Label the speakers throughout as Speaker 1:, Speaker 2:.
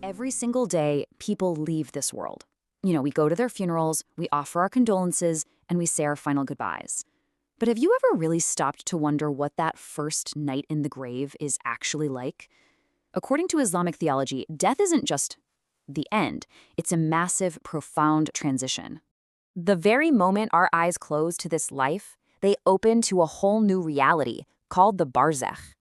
Speaker 1: Every single day, people leave this world. We go to their funerals, we offer our condolences, and we say our final goodbyes. But have you ever really stopped to wonder what that first night in the grave is actually like? According to Islamic theology, death isn't just the end. It's a massive, profound transition. The very moment our eyes close to this life, they open to a whole new reality called the barzakh.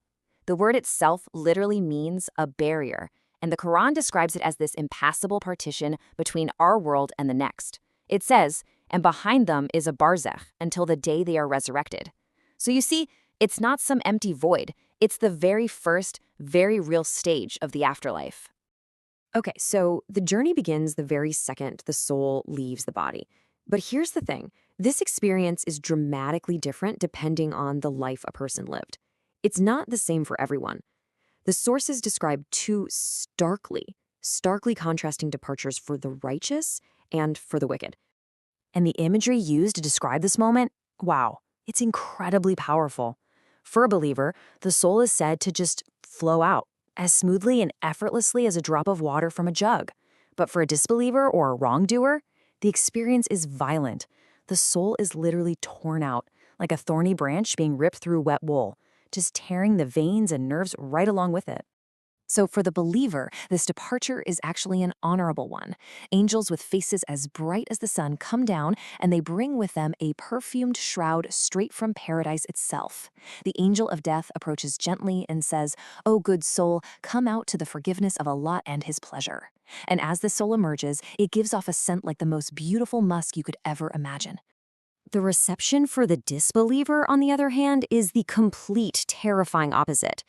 Speaker 1: The word itself literally means a barrier, and the Quran describes it as this impassable partition between our world and the next. It says, and behind them is a barzakh until the day they are resurrected. So you see, it's not some empty void. It's the very first, very real stage of the afterlife.
Speaker 2: Okay, so the journey begins the very second the soul leaves the body. But here's the thing. This experience is dramatically different depending on the life a person lived. It's not the same for everyone. The sources describe two starkly contrasting departures for the righteous and for the wicked.
Speaker 1: And the imagery used to describe this moment, wow, it's incredibly powerful. For a believer, the soul is said to just flow out as smoothly and effortlessly as a drop of water from a jug. But for a disbeliever or a wrongdoer, the experience is violent. The soul is literally torn out, like a thorny branch being ripped through wet wool, just tearing the veins and nerves right along with it. So for the believer, this departure is actually an honorable one. Angels with faces as bright as the sun come down, and they bring with them a perfumed shroud straight from paradise itself. The angel of death approaches gently and says, "O good soul, come out to the forgiveness of Allah and His pleasure." And as the soul emerges, it gives off a scent like the most beautiful musk you could ever imagine. The reception for the disbeliever, on the other hand, is the complete terrifying opposite.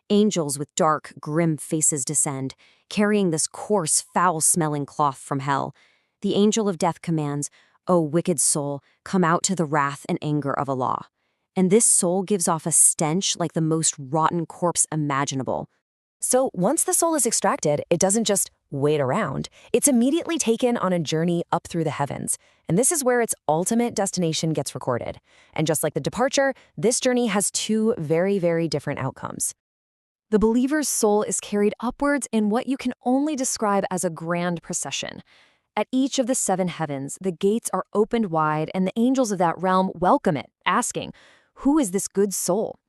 Speaker 1: Angels with dark, grim faces descend, carrying this coarse, foul-smelling cloth from hell. The angel of death commands, "O wicked soul, come out to the wrath and anger of Allah." And this soul gives off a stench like the most rotten corpse imaginable. So once the soul is extracted, it doesn't just wait around. It's immediately taken on a journey up through the heavens. And this is where its ultimate destination gets recorded. And just like the departure, this journey has two very, very different outcomes. The believer's soul is carried upwards in what you can only describe as a grand procession. At each of the seven heavens, the gates are opened wide, and the angels of that realm welcome it, asking, "Who is this good soul?"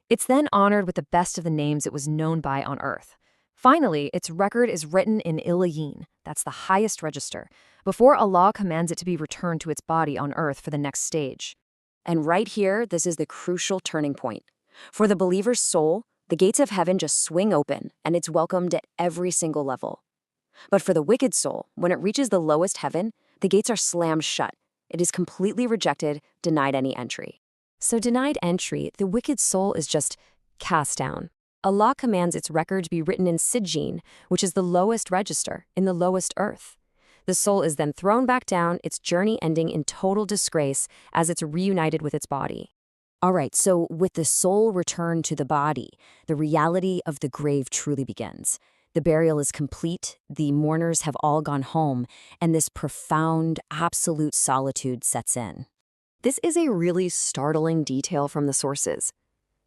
Speaker 1: It's then honored with the best of the names it was known by on earth. Finally, its record is written in Illiyin, that's the highest register, before Allah commands it to be returned to its body on earth for the next stage. And right here, this is the crucial turning point. For the believer's soul, the gates of heaven just swing open, and it's welcomed at every single level. But for the wicked soul, when it reaches the lowest heaven, the gates are slammed shut. It is completely rejected, denied any entry. So denied entry, the wicked soul is just cast down. Allah commands its record to be written in Sijjin, which is the lowest register, in the lowest earth. The soul is then thrown back down, its journey ending in total disgrace as it's reunited with its body. All right, so with the soul returned to the body, the reality of the grave truly begins. The burial is complete, the mourners have all gone home, and this profound, absolute solitude sets in. This is a really startling detail from the sources.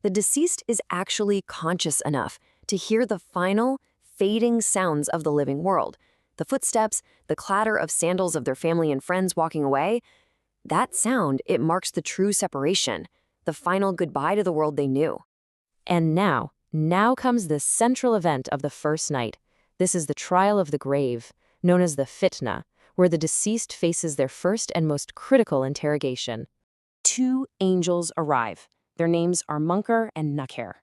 Speaker 1: The deceased is actually conscious enough to hear the final, fading sounds of the living world. The footsteps, the clatter of sandals of their family and friends walking away. That sound, it marks the true separation, the final goodbye to the world they knew. And now comes the central event of the first night. This is the trial of the grave, known as the fitna, where the deceased faces their first and most critical interrogation. Two angels arrive. Their names are Munkar and Nakir,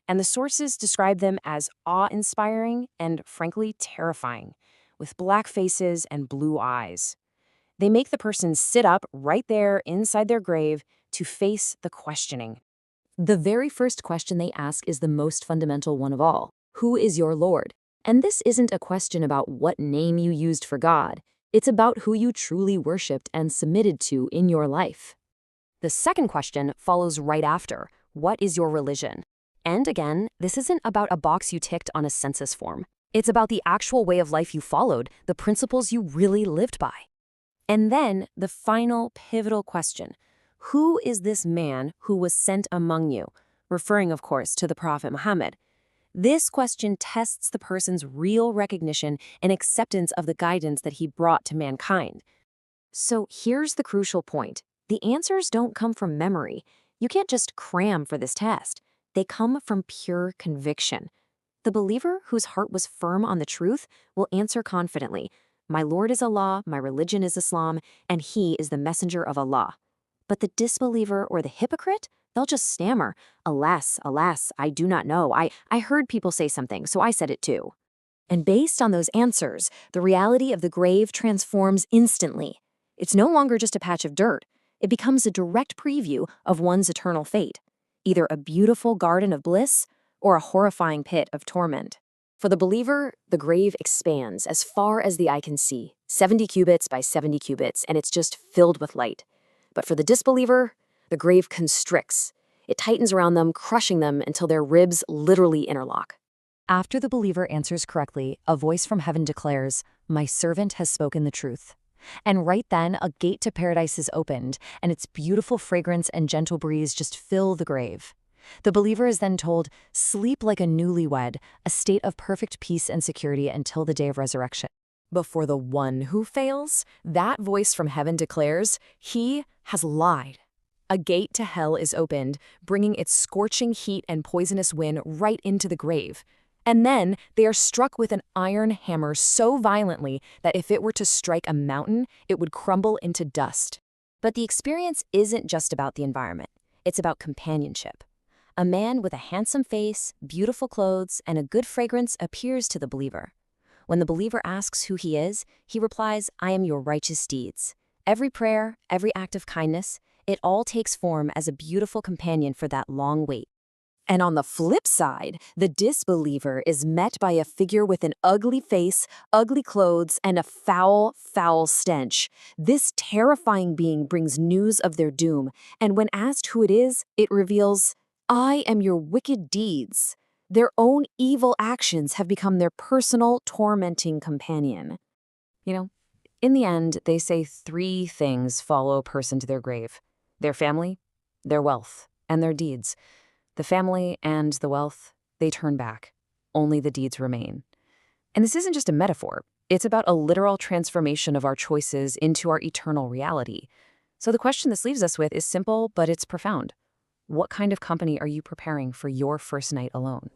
Speaker 1: and the sources describe them as awe-inspiring and, frankly, terrifying, with black faces and blue eyes. They make the person sit up right there inside their grave to face the questioning. The very first question they ask is the most fundamental one of all. Who is your Lord? And this isn't a question about what name you used for God. It's about who you truly worshipped and submitted to in your life. The second question follows right after. What is your religion? And again, this isn't about a box you ticked on a census form. It's about the actual way of life you followed, the principles you really lived by. And then the final pivotal question. Who is this man who was sent among you? Referring, of course, to the Prophet Muhammad. This question tests the person's real recognition and acceptance of the guidance that he brought to mankind.
Speaker 2: So here's the crucial point. The answers don't come from memory. You can't just cram for this test. They come from pure conviction. The believer whose heart was firm on the truth will answer confidently, "My Lord is Allah, my religion is Islam, and He is the messenger of Allah." But the disbeliever or the hypocrite, they'll just stammer, "Alas, alas, I do not know. I heard people say something, so I said it too." And based on those answers, the reality of the grave transforms instantly. It's no longer just a patch of dirt. It becomes a direct preview of one's eternal fate, either a beautiful garden of bliss or a horrifying pit of torment. For the believer, the grave expands as far as the eye can see, 70 cubits by 70 cubits, and it's just filled with light. But for the disbeliever, the grave constricts. It tightens around them, crushing them until their ribs literally interlock.
Speaker 1: After the believer answers correctly, a voice from heaven declares, "My servant has spoken the truth." And right then, a gate to paradise is opened, and its beautiful fragrance and gentle breeze just fill the grave. The believer is then told, "Sleep like a newlywed, a state of perfect peace and security until the day of resurrection." Before the one who fails, that voice from heaven declares, "He has lied." A gate to hell is opened, bringing its scorching heat and poisonous wind right into the grave. And then they are struck with an iron hammer so violently that if it were to strike a mountain, it would crumble into dust. But the experience isn't just about the environment. It's about companionship. A man with a handsome face, beautiful clothes, and a good fragrance appears to the believer. When the believer asks who he is, he replies, "I am your righteous deeds." Every prayer, every act of kindness, it all takes form as a beautiful companion for that long wait. And on the flip side, the disbeliever is met by a figure with an ugly face, ugly clothes, and a foul, foul stench. This terrifying being brings news of their doom, and when asked who it is, it reveals, "I am your wicked deeds." Their own evil actions have become their personal, tormenting companion. In the end, they say 3 things follow a person to their grave: their family, their wealth, and their deeds. The family and the wealth, they turn back. Only the deeds remain. And this isn't just a metaphor. It's about a literal transformation of our choices into our eternal reality. So the question this leaves us with is simple, but it's profound. What kind of company are you preparing for your first night alone?